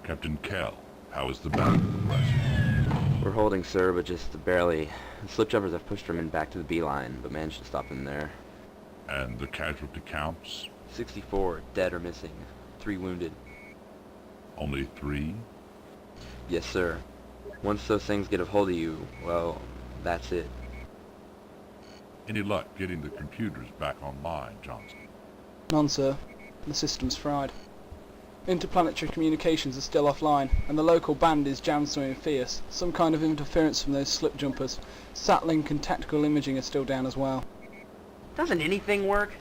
Captain Kell, how is the battle progressing? We're holding, sir, but just barely. The slip jumpers have pushed our men back to the beeline, but managed to stop them there. And the casualty counts? 64 dead or missing. 3 wounded. Only 3? Yes, sir. Once those things get a hold of you, well, that's it. Any luck getting the computers back online, Johnson? None, sir. The system's fried. Interplanetary communications are still offline, and the local band is jammed something fierce. Some kind of interference from those slip jumpers. Satlink and tactical imaging are still down as well. Doesn't anything work?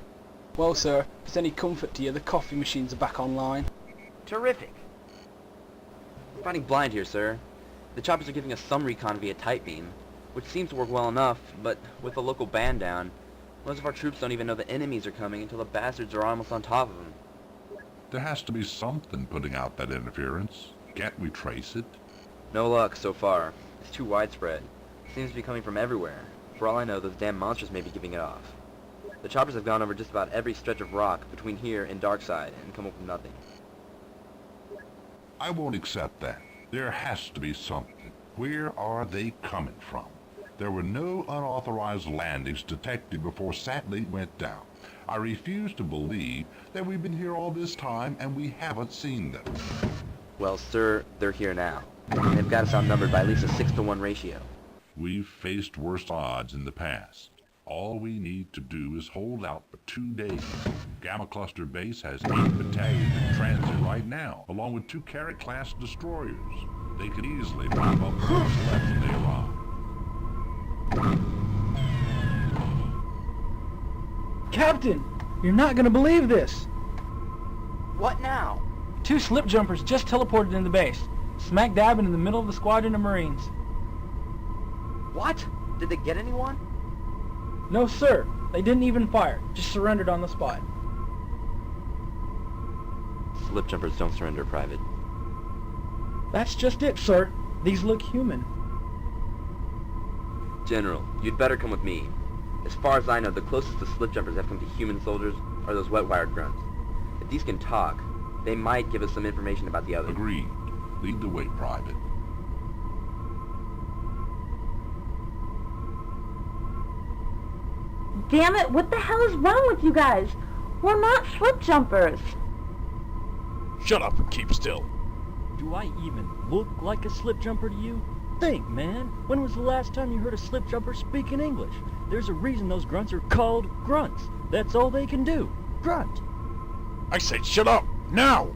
Well, sir, if it's any comfort to you, the coffee machines are back online. Terrific. We're fighting blind here, sir. The choppers are giving us some recon via tight beam, which seems to work well enough, but with the local band down, most of our troops don't even know the enemies are coming until the bastards are almost on top of them. There has to be something putting out that interference. Can't we trace it? No luck so far. It's too widespread. It seems to be coming from everywhere. For all I know, those damn monsters may be giving it off. The choppers have gone over just about every stretch of rock between here and Darkside and come up with nothing. I won't accept that. There has to be something. Where are they coming from? There were no unauthorized landings detected before Satlink went down. I refuse to believe that we've been here all this time and we haven't seen them. Well, sir, they're here now. They've got us outnumbered by at least a 6-to-1 ratio. We've faced worse odds in the past. All we need to do is hold out for 2 days. Gamma Cluster Base has 8 battalions in transit right now, along with 2 Carrot-class destroyers. They could easily wrap up what's left when they arrive. Captain, you're not gonna believe this. What now? 2 slip jumpers just teleported into the base, smack dab into the middle of the squadron of Marines. What? Did they get anyone? No, sir. They didn't even fire. Just surrendered on the spot. Slip jumpers don't surrender, Private. That's just it, sir. These look human. General, you'd better come with me. As far as I know, the closest the slip jumpers have come to human soldiers are those wet-wired grunts. If these can talk, they might give us some information about the others. Agreed. Lead the way, Private. Damn it, what the hell is wrong with you guys? We're not slip jumpers. Shut up and keep still. Do I even look like a slip jumper to you? Think, man. When was the last time you heard a slip jumper speak in English? There's a reason those grunts are called grunts. That's all they can do. Grunt. I said shut up, now!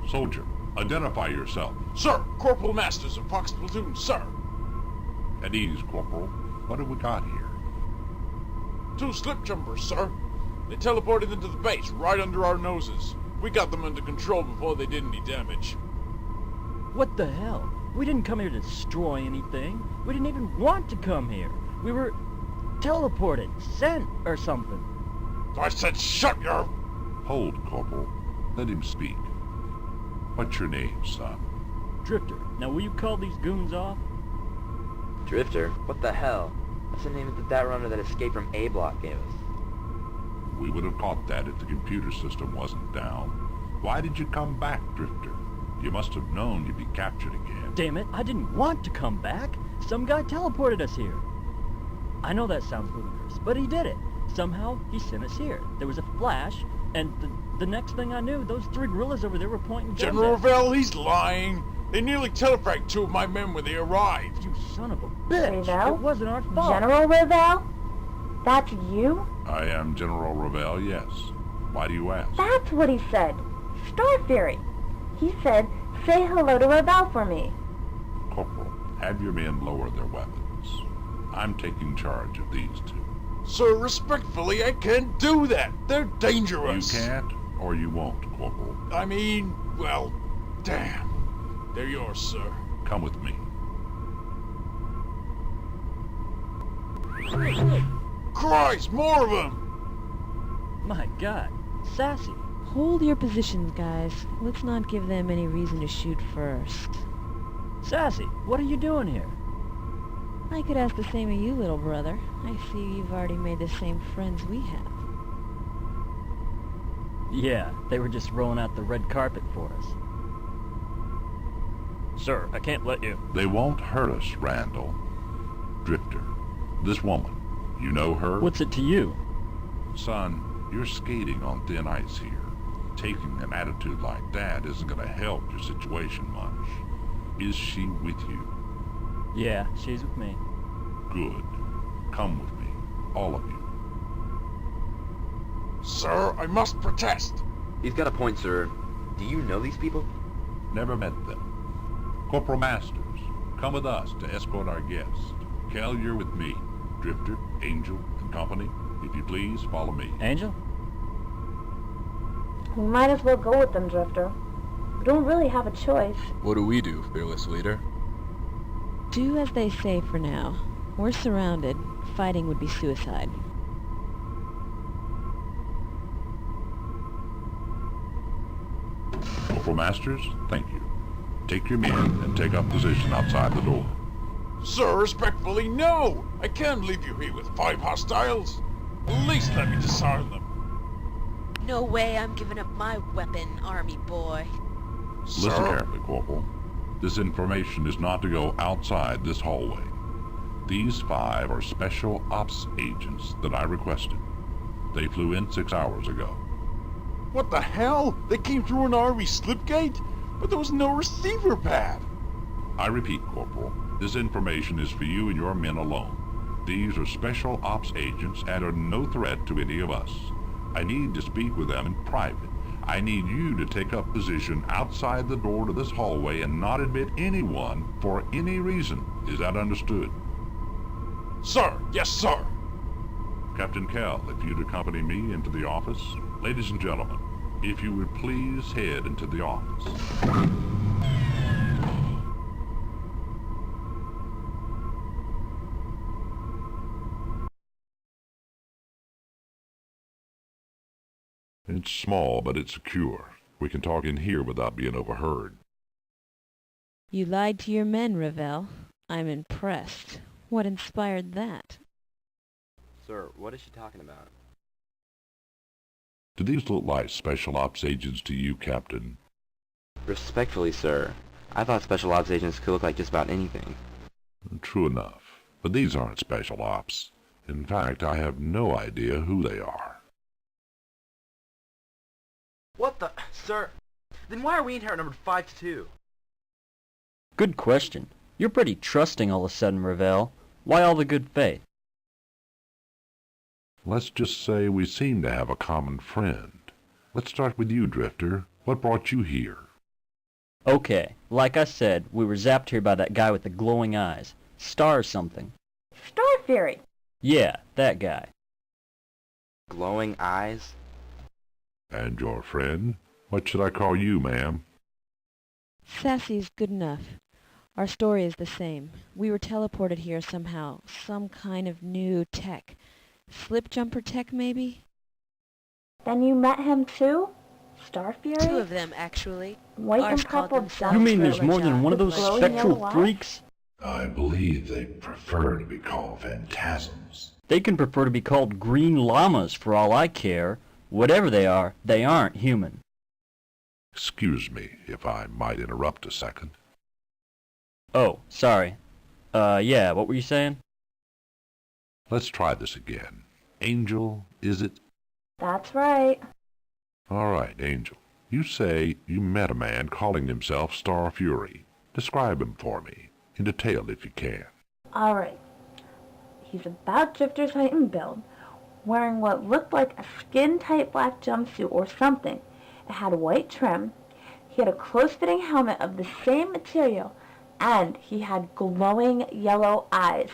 Soldier, identify yourself. Sir, Corporal Masters of Fox Platoon, sir. At ease, Corporal. What have we got here? 2 slip jumpers, sir. They teleported into the base right under our noses. We got them under control before they did any damage. What the hell? We didn't come here to destroy anything. We didn't even want to come here. We were teleported, sent, or something. I said shut your... Hold, Corporal. Let him speak. What's your name, son? Drifter. Now will you call these goons off? Drifter? What the hell? That's the name of the dat runner that escaped from A Block gave us. We would have caught that if the computer system wasn't down. Why did you come back, Drifter? You must have known you'd be captured again. Damn it, I didn't want to come back. Some guy teleported us here. I know that sounds ludicrous, but he did it. Somehow, he sent us here. There was a flash, and the next thing I knew, those 3 gorillas over there were pointing guns General at us. Ravel, he's lying. They nearly telefragged 2 of my men when they arrived. You son of a bitch! Ravel? It wasn't our fault. General Ravel? That's you? I am General Ravel, yes. Why do you ask? That's what he said. Star Fury. He said, say hello to Ravel for me. Corporal, have your men lower their weapons. I'm taking charge of these 2. Sir, respectfully, I can't do that. They're dangerous. You can't, or you won't, Corporal. I mean, well, damn. They're yours, sir. Come with me. Christ, more of them! My God, Sassy. Hold your positions, guys. Let's not give them any reason to shoot first. Sassy, what are you doing here? I could ask the same of you, little brother. I see you've already made the same friends we have. Yeah, they were just rolling out the red carpet for us. Sir, I can't let you... They won't hurt us, Randall. Drifter, this woman, you know her? What's it to you? Son, you're skating on thin ice here. Taking an attitude like that isn't going to help your situation much. Is she with you? Yeah, she's with me. Good. Come with me, all of you. Sir, I must protest. He's got a point, sir. Do you know these people? Never met them. Corporal Masters, come with us to escort our guest. Cal, you're with me. Drifter, Angel, and company. If you please, follow me. Angel? We might as well go with them, Drifter. We don't really have a choice. What do we do, fearless leader? Do as they say for now. We're surrounded. Fighting would be suicide. Corporal Masters, thank you. Take your men and take up position outside the door. Sir, respectfully, no! I can't leave you here with 5 hostiles. At least let me disarm them. No way I'm giving up my weapon, army boy. Listen carefully, Corporal. This information is not to go outside this hallway. These 5 are special ops agents that I requested. They flew in 6 hours ago. What the hell? They came through an army slipgate? But there was no receiver pad. I repeat, Corporal, this information is for you and your men alone. These are special ops agents and are no threat to any of us. I need to speak with them in private. I need you to take up position outside the door to this hallway and not admit anyone for any reason. Is that understood? Sir, yes, sir. Captain Cal, if you'd accompany me into the office. Ladies and gentlemen, if you would please head into the office. It's small, but it's secure. We can talk in here without being overheard. You lied to your men, Ravel. I'm impressed. What inspired that? Sir, what is she talking about? Do these look like special ops agents to you, Captain? Respectfully, sir, I thought special ops agents could look like just about anything. True enough, but these aren't special ops. In fact, I have no idea who they are. What the... Sir, then why are we in here numbered 5 to 2? Good question. You're pretty trusting all of a sudden, Ravel. Why all the good faith? Let's just say we seem to have a common friend. Let's start with you, Drifter. What brought you here? Okay, like I said, we were zapped here by that guy with the glowing eyes. Star something. Star Fury. Yeah, that guy. Glowing eyes? And your friend? What should I call you, ma'am? Sassy's good enough. Our story is the same. We were teleported here somehow. Some kind of new tech. Slip jumper tech, maybe? Then you met him too? Star Fury? 2 of them, actually. White Ours and called purple themselves You mean there's Dust more than one of with those glowing spectral yellow eyes? freaks? I believe they prefer to be called phantasms. They can prefer to be called green llamas for all I care. Whatever they are, they aren't human. Excuse me if I might interrupt a second. Oh, sorry. Yeah, what were you saying? Let's try this again. Angel, is it? That's right. All right, Angel. You say you met a man calling himself Star Fury. Describe him for me, in detail if you can. Alright. He's about Drifter's height and build, wearing what looked like a skin-tight black jumpsuit or something. It had white trim. He had a close-fitting helmet of the same material, and he had glowing yellow eyes.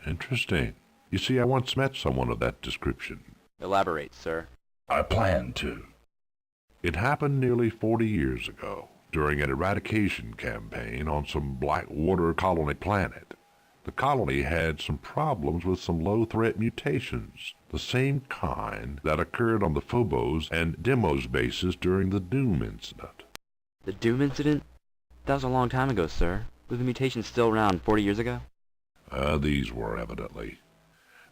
Interesting. You see, I once met someone of that description. Elaborate, sir. I plan to. It happened nearly 40 years ago, during an eradication campaign on some Blackwater colony planet. The colony had some problems with some low-threat mutations, the same kind that occurred on the Phobos and Demos bases during the Doom incident. The Doom incident? That was a long time ago, sir. Was the mutation still around 40 years ago? These were, evidently.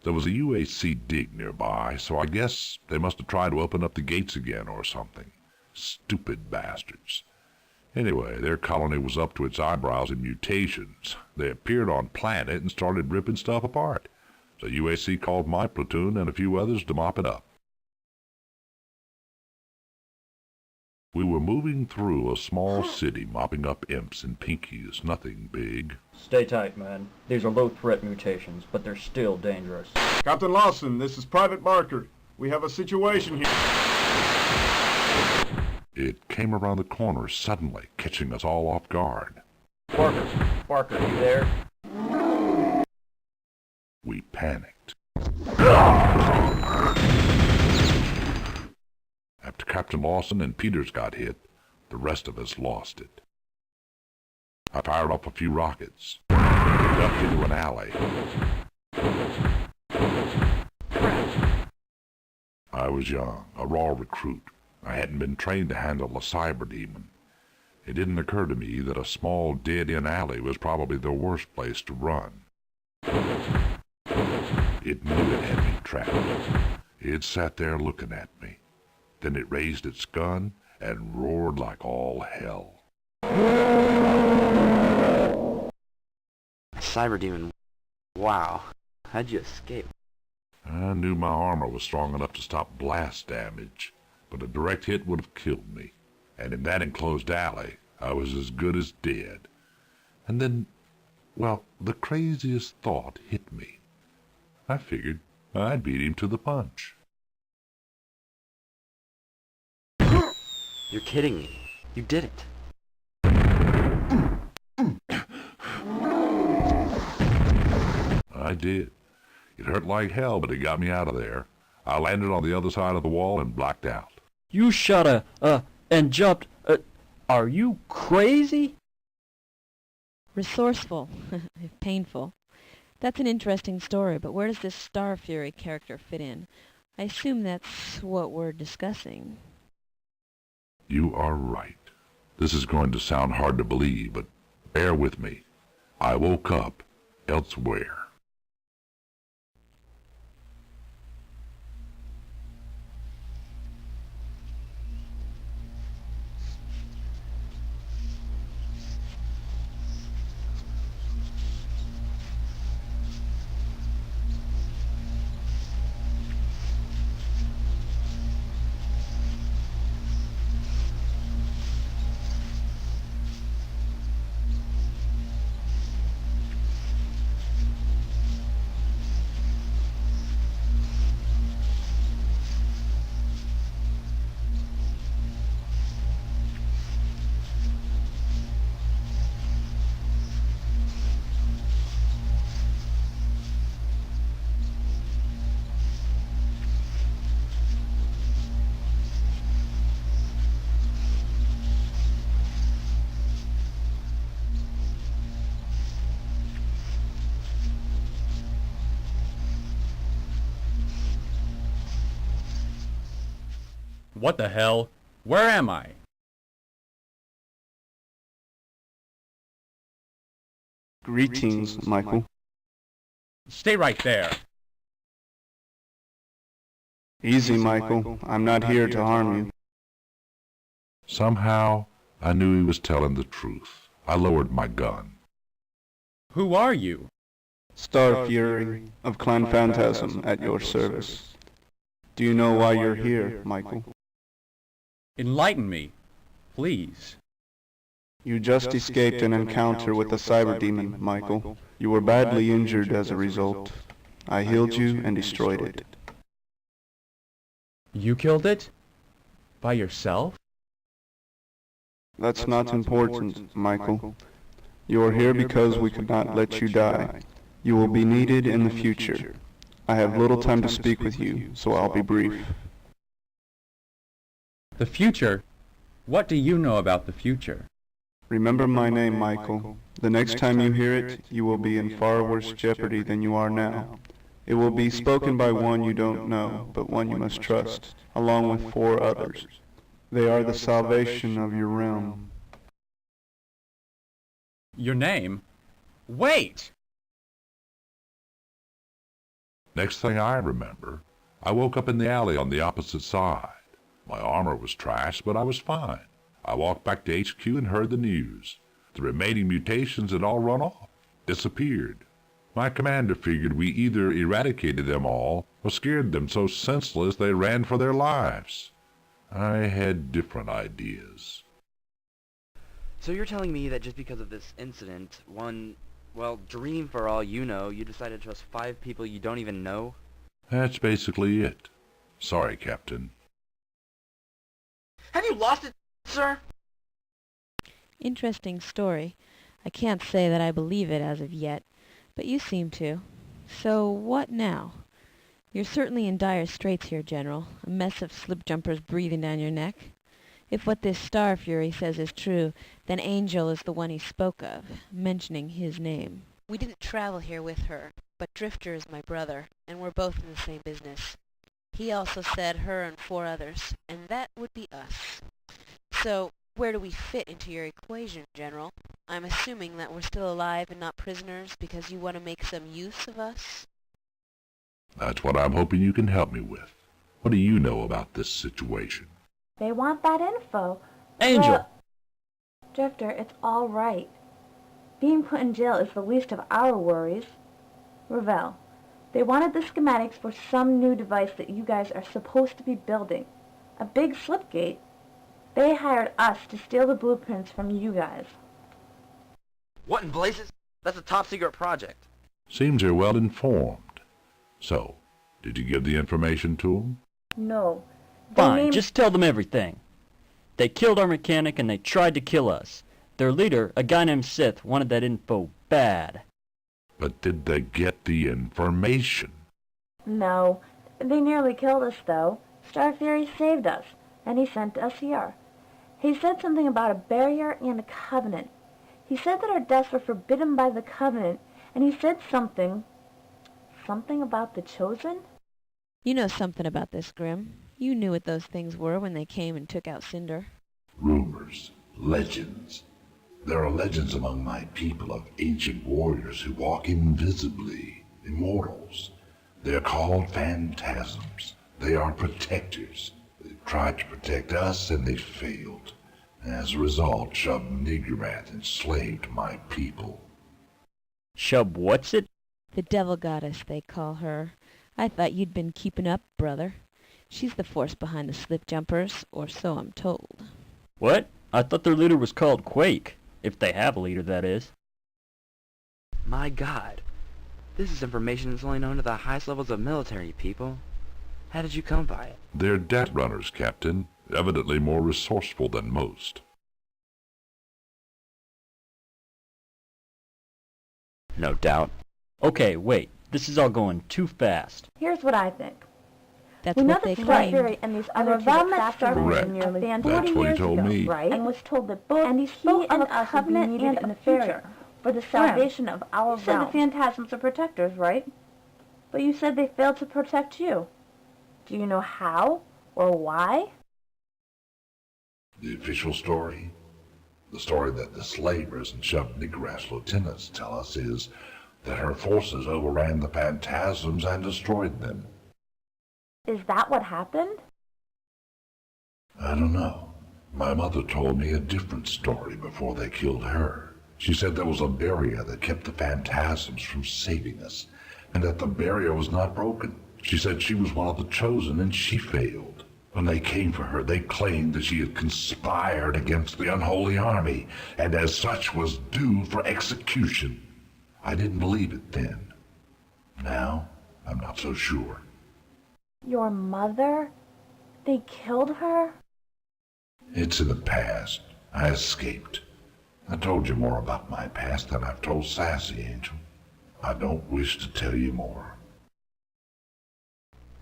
There was a UAC dig nearby, so I guess they must have tried to open up the gates again or something. Stupid bastards. Anyway, their colony was up to its eyebrows in mutations. They appeared on planet and started ripping stuff apart. So UAC called my platoon and a few others to mop it up. We were moving through a small city, mopping up imps and pinkies, nothing big. Stay tight, man. These are low-threat mutations, but they're still dangerous. Captain Lawson, this is Private Barker. We have a situation here. It came around the corner suddenly, catching us all off guard. Barker, you there? We panicked. After Captain Lawson and Peters got hit, the rest of us lost it. I fired off a few rockets, ducked into an alley. I was young, a raw recruit. I hadn't been trained to handle a cyber demon. It didn't occur to me that a small dead-end alley was probably the worst place to run. It knew it had me trapped. It sat there looking at me. Then it raised its gun and roared like all hell. Cyber demon. Wow. How'd you escape? I knew my armor was strong enough to stop blast damage, but a direct hit would have killed me. And in that enclosed alley, I was as good as dead. And then, well, the craziest thought hit me. I figured I'd beat him to the punch. You're kidding me. You did it. I did. It hurt like hell, but it got me out of there. I landed on the other side of the wall and blacked out. You shot and jumped, are you crazy? Resourceful, if painful. That's an interesting story, but where does this Star Fury character fit in? I assume that's what we're discussing. You are right. This is going to sound hard to believe, but bear with me. I woke up elsewhere. What the hell? Where am I? Greetings, Michael. Stay right there. Easy, Michael. I'm not here to harm you. Somehow, I knew he was telling the truth. I lowered my gun. Who are you? Star Fury of Clan Phantasm at your service. Do you know why you're here, Michael? Enlighten me, please. You just escaped an encounter with a cyber demon, Michael. You were badly injured as a result. I healed you and destroyed it. You killed it? By yourself? That's not important, Michael. You are here because we could not let you die. You will be needed in the future. I have little time to speak with you, so I'll be brief. The future? What do you know about the future? Remember my name, Michael. The next time you hear it, you will be in far worse jeopardy than you are now. It will be spoken by one you don't know, but one you must trust, along with 4 others. They are the salvation of your realm. Your name? Wait! Next thing I remember, I woke up in the alley on the opposite side. My armor was trashed, but I was fine. I walked back to HQ and heard the news. The remaining mutations had all run off, disappeared. My commander figured we either eradicated them all or scared them so senseless they ran for their lives. I had different ideas. So you're telling me that just because of this incident, dream for all you know, you decided to trust 5 people you don't even know? That's basically it. Sorry, Captain. Have you lost it, sir? Interesting story. I can't say that I believe it as of yet, but you seem to. So what now? You're certainly in dire straits here, General. A mess of slip jumpers breathing down your neck. If what this Star Fury says is true, then Angel is the one he spoke of, mentioning his name. We didn't travel here with her, but Drifter is my brother, and we're both in the same business. He also said her and 4 others, and that would be us. So, where do we fit into your equation, General? I'm assuming that we're still alive and not prisoners because you want to make some use of us? That's what I'm hoping you can help me with. What do you know about this situation? They want that info. Angel! Well, Drifter, it's all right. Being put in jail is the least of our worries. Ravel, they wanted the schematics for some new device that you guys are supposed to be building. A big slipgate. They hired us to steal the blueprints from you guys. What in blazes? That's a top secret project. Seems you're well informed. So, did you give the information to them? No. Fine, just tell them everything. They killed our mechanic and they tried to kill us. Their leader, a guy named Sith, wanted that info bad. But did they get the information? No. They nearly killed us, though. Star Fury saved us, and he sent us here. He said something about a barrier and a covenant. He said that our deaths were forbidden by the covenant, and he said something about the Chosen? You know something about this, Grim. You knew what those things were when they came and took out Cinder. Rumors, legends. There are legends among my people of ancient warriors who walk invisibly, immortals. They are called Phantasms. They are protectors. They tried to protect us and they failed. As a result, Shub-Niggurath enslaved my people. Shub what's it? The devil goddess, they call her. I thought you'd been keeping up, brother. She's the force behind the slip jumpers, or so I'm told. What? I thought their leader was called Quake. If they have a leader, that is. My God. This is information that's only known to the highest levels of military people. How did you come by it? They're debt runners, Captain. Evidently more resourceful than most. No doubt. Okay, wait. This is all going too fast. Here's what I think. That's we know what they that Star claim. Fury and these other two that Correct. nearly That's 40 what he years told ago, me. right? And was told that both he and us would be needed in the future for the salvation of our realm. You said the Phantasms are protectors, right? But you said they failed to protect you. Do you know how or why? The official story? The story that the slavers and Shub-Niggurath's lieutenants tell us is that her forces overran the Phantasms and destroyed them. Is that what happened? I don't know. My mother told me a different story before they killed her. She said there was a barrier that kept the Phantasms from saving us, and that the barrier was not broken. She said she was one of the chosen and she failed. When they came for her, they claimed that she had conspired against the unholy army, and as such was due for execution. I didn't believe it then. Now, I'm not so sure. Your mother? They killed her? It's in the past. I escaped. I told you more about my past than I've told Sassy, Angel. I don't wish to tell you more.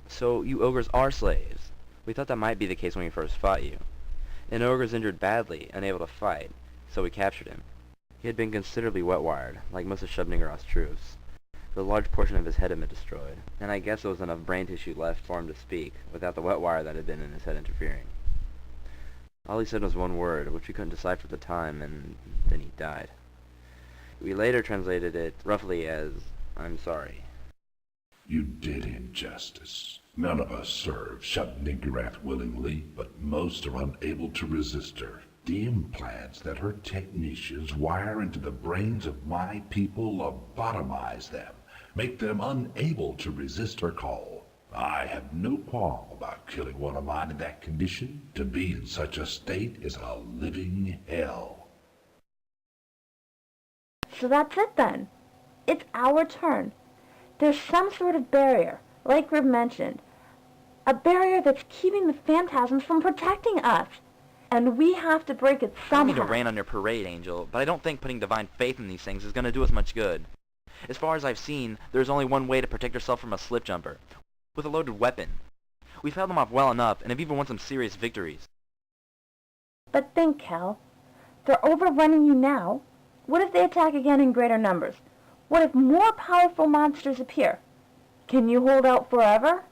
So you ogres are slaves. We thought that might be the case when we first fought you. An ogre's injured badly, unable to fight, so we captured him. He had been considerably wet-wired, like most of Shub-Niggurath's troops. A large portion of his head had been destroyed, and I guess there was enough brain tissue left for him to speak, without the wet wire that had been in his head interfering. All he said was one word, which we couldn't decipher at the time, and then he died. We later translated it roughly as, "I'm sorry." You did injustice. None of us serve Shub-Niggurath willingly, but most are unable to resist her. The implants that her technicians wire into the brains of my people lobotomize them, make them unable to resist her call. I have no qualm about killing one of mine in that condition. To be in such a state is a living hell. So that's it then. It's our turn. There's some sort of barrier, like Rib mentioned. A barrier that's keeping the phantasms from protecting us. And we have to break it I don't mean somehow. to rain on your parade, Angel, but I don't think putting divine faith in these things is going to do us much good. As far as I've seen, there's only one way to protect yourself from a slip jumper. With a loaded weapon. We've held them off well enough, and have even won some serious victories. But think, Cal. They're overrunning you now. What if they attack again in greater numbers? What if more powerful monsters appear? Can you hold out forever?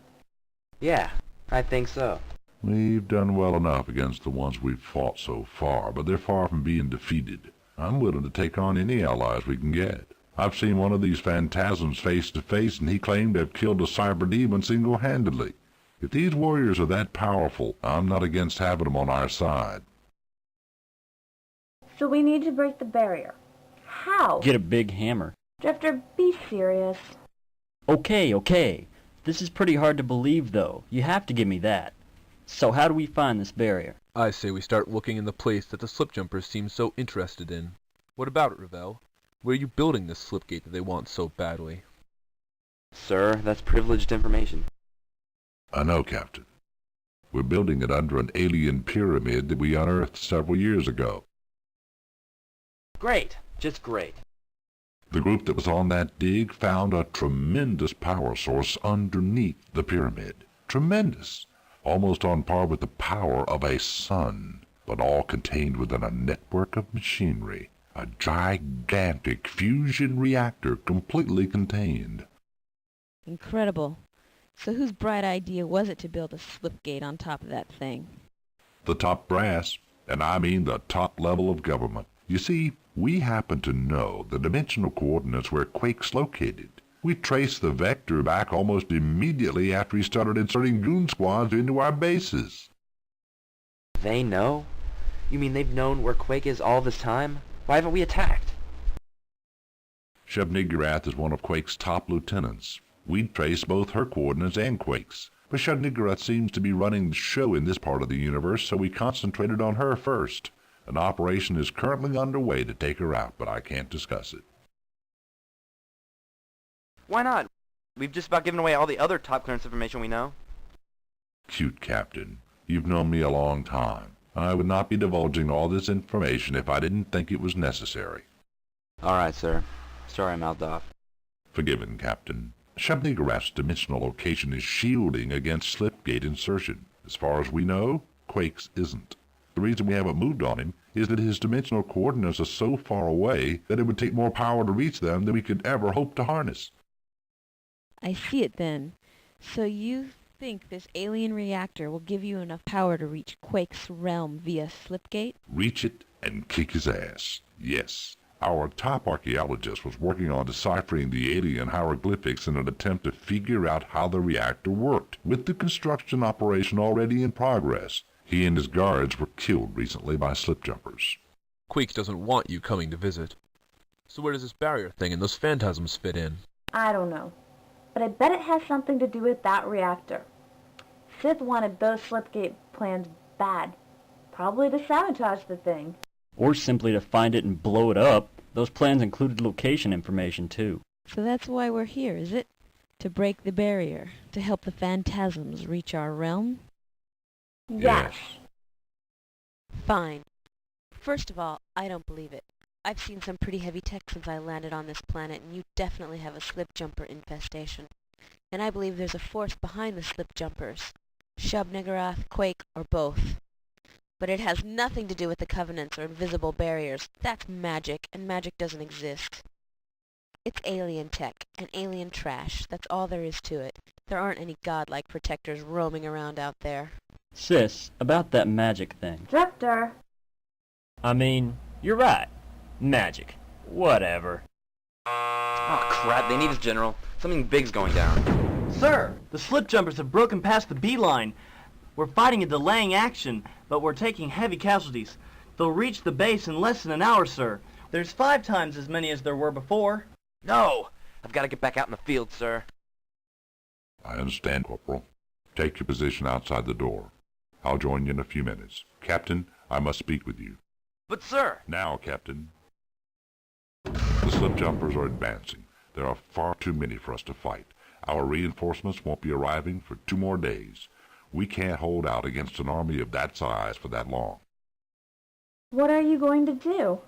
Yeah, I think so. We've done well enough against the ones we've fought so far, but they're far from being defeated. I'm willing to take on any allies we can get. I've seen one of these phantasms face to face, and he claimed to have killed a cyber demon single-handedly. If these warriors are that powerful, I'm not against having them on our side. So we need to break the barrier. How? Get a big hammer. Drifter, be serious. Okay. This is pretty hard to believe, though. You have to give me that. So how do we find this barrier? I say we start looking in the place that the slip jumpers seem so interested in. What about it, Ravel? Where are you building this slipgate that they want so badly? Sir, that's privileged information. I know, Captain. We're building it under an alien pyramid that we unearthed several years ago. Great. Just great. The group that was on that dig found a tremendous power source underneath the pyramid. Tremendous. Almost on par with the power of a sun, but all contained within a network of machinery. A gigantic fusion reactor completely contained. Incredible. So whose bright idea was it to build a slipgate on top of that thing? The top brass, and I mean the top level of government. You see, we happen to know the dimensional coordinates where Quake's located. We traced the vector back almost immediately after he started inserting goon squads into our bases. They know? You mean they've known where Quake is all this time? Why haven't we attacked? Shub-Niggurath is one of Quake's top lieutenants. We'd traced both her coordinates and Quake's, but Shub-Niggurath seems to be running the show in this part of the universe, so we concentrated on her first. An operation is currently underway to take her out, but I can't discuss it. Why not? We've just about given away all the other top clearance information we know. Cute Captain, you've known me a long time. I would not be divulging all this information if I didn't think it was necessary. Alright, sir. Sorry I mouthed off. Forgiven, Captain. Shub-Niggurath's dimensional location is shielding against slipgate insertion. As far as we know, Quake's isn't. The reason we haven't moved on him is that his dimensional coordinates are so far away that it would take more power to reach them than we could ever hope to harness. I see it then. So you think this alien reactor will give you enough power to reach Quake's realm via slipgate? Reach it and kick his ass. Yes. Our top archaeologist was working on deciphering the alien hieroglyphics in an attempt to figure out how the reactor worked, with the construction operation already in progress. He and his guards were killed recently by slipjumpers. Quake doesn't want you coming to visit. So where does this barrier thing and those phantasms fit in? I don't know. But I bet it has something to do with that reactor. Sith wanted those slipgate plans bad. Probably to sabotage the thing. Or simply to find it and blow it up. Those plans included location information, too. So that's why we're here, is it? To break the barrier, to help the phantasms reach our realm? Yes. Fine. First of all, I don't believe it. I've seen some pretty heavy tech since I landed on this planet, and you definitely have a slip jumper infestation. And I believe there's a force behind the slip jumpers. Shub-Niggurath, Quake, or both. But it has nothing to do with the covenants or invisible barriers. That's magic, and magic doesn't exist. It's alien tech, and alien trash. That's all there is to it. There aren't any godlike protectors roaming around out there. Sis, about that magic thing. Drifter. I mean, you're right. Magic. Whatever. Oh crap, they need us, General. Something big's going down. Sir, the slip jumpers have broken past the B line. We're fighting a delaying action, but we're taking heavy casualties. They'll reach the base in less than an hour, sir. There's 5 times as many as there were before. No! I've got to get back out in the field, sir. I understand, Corporal. Take your position outside the door. I'll join you in a few minutes. Captain, I must speak with you. But, sir! Now, Captain. The slip jumpers are advancing. There are far too many for us to fight. Our reinforcements won't be arriving for 2 more days. We can't hold out against an army of that size for that long. What are you going to do?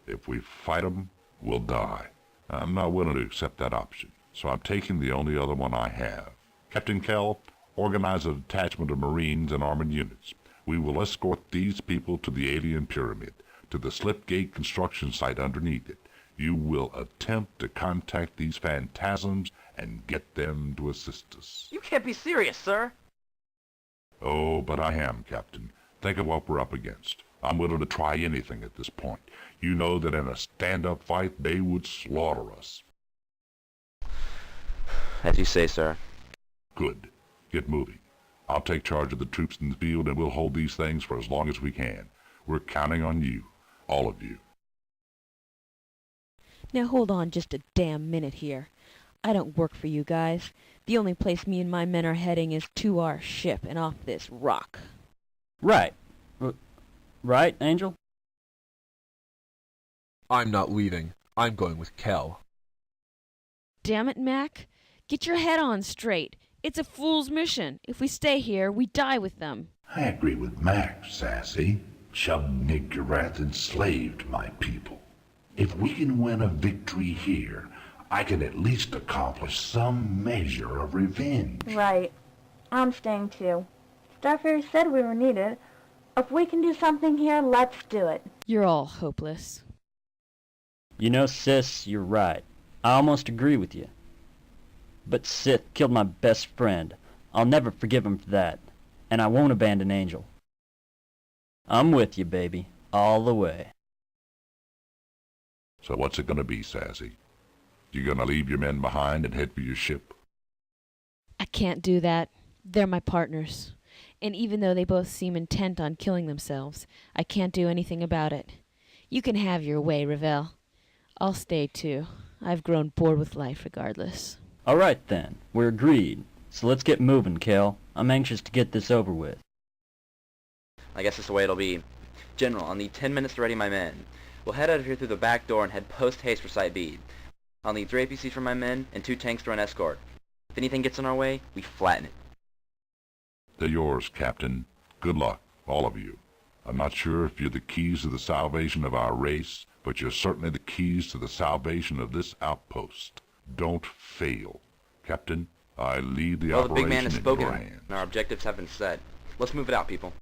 If we fight 'em, we'll die. I'm not willing to accept that option, so I'm taking the only other one I have. Captain Kell, organize a detachment of Marines and armored units. We will escort these people to the alien pyramid, to the slipgate construction site underneath it. You will attempt to contact these phantasms and get them to assist us. You can't be serious, sir. Oh, but I am, Captain. Think of what we're up against. I'm willing to try anything at this point. You know that in a stand-up fight, they would slaughter us. As you say, sir. Good. Get moving. I'll take charge of the troops in the field, and we'll hold these things for as long as we can. We're counting on you. All of you. Now hold on just a damn minute here. I don't work for you guys. The only place me and my men are heading is to our ship and off this rock. Right. Right, Angel? I'm not leaving. I'm going with Kel. Damn it, Mac. Get your head on straight. It's a fool's mission. If we stay here, we die with them. I agree with Mac, Sassy. Chub Niggurath enslaved my people. If we can win a victory here, I can at least accomplish some measure of revenge. Right. I'm staying too. Starfarer said we were needed. If we can do something here, let's do it. You're all hopeless. You know, sis, you're right. I almost agree with you. But Sith killed my best friend. I'll never forgive him for that. And I won't abandon Angel. I'm with you, baby. All the way. So what's it gonna be, Sassy? You gonna leave your men behind and head for your ship? I can't do that. They're my partners. And even though they both seem intent on killing themselves, I can't do anything about it. You can have your way, Ravel. I'll stay too. I've grown bored with life regardless. All right, then. We're agreed. So let's get moving, Kel. I'm anxious to get this over with. I guess that's the way it'll be. General, I'll need 10 minutes to ready my men. We'll head out of here through the back door and head post-haste for Site B. I'll need 3 APCs for my men and 2 tanks to run escort. If anything gets in our way, we flatten it. They're yours, Captain. Good luck, all of you. I'm not sure if you're the keys to the salvation of our race, but you're certainly the keys to the salvation of this outpost. Don't fail. Captain, I leave the Well, the operation big man has in spoken, your hands. and our objectives have been set. Let's move it out, people.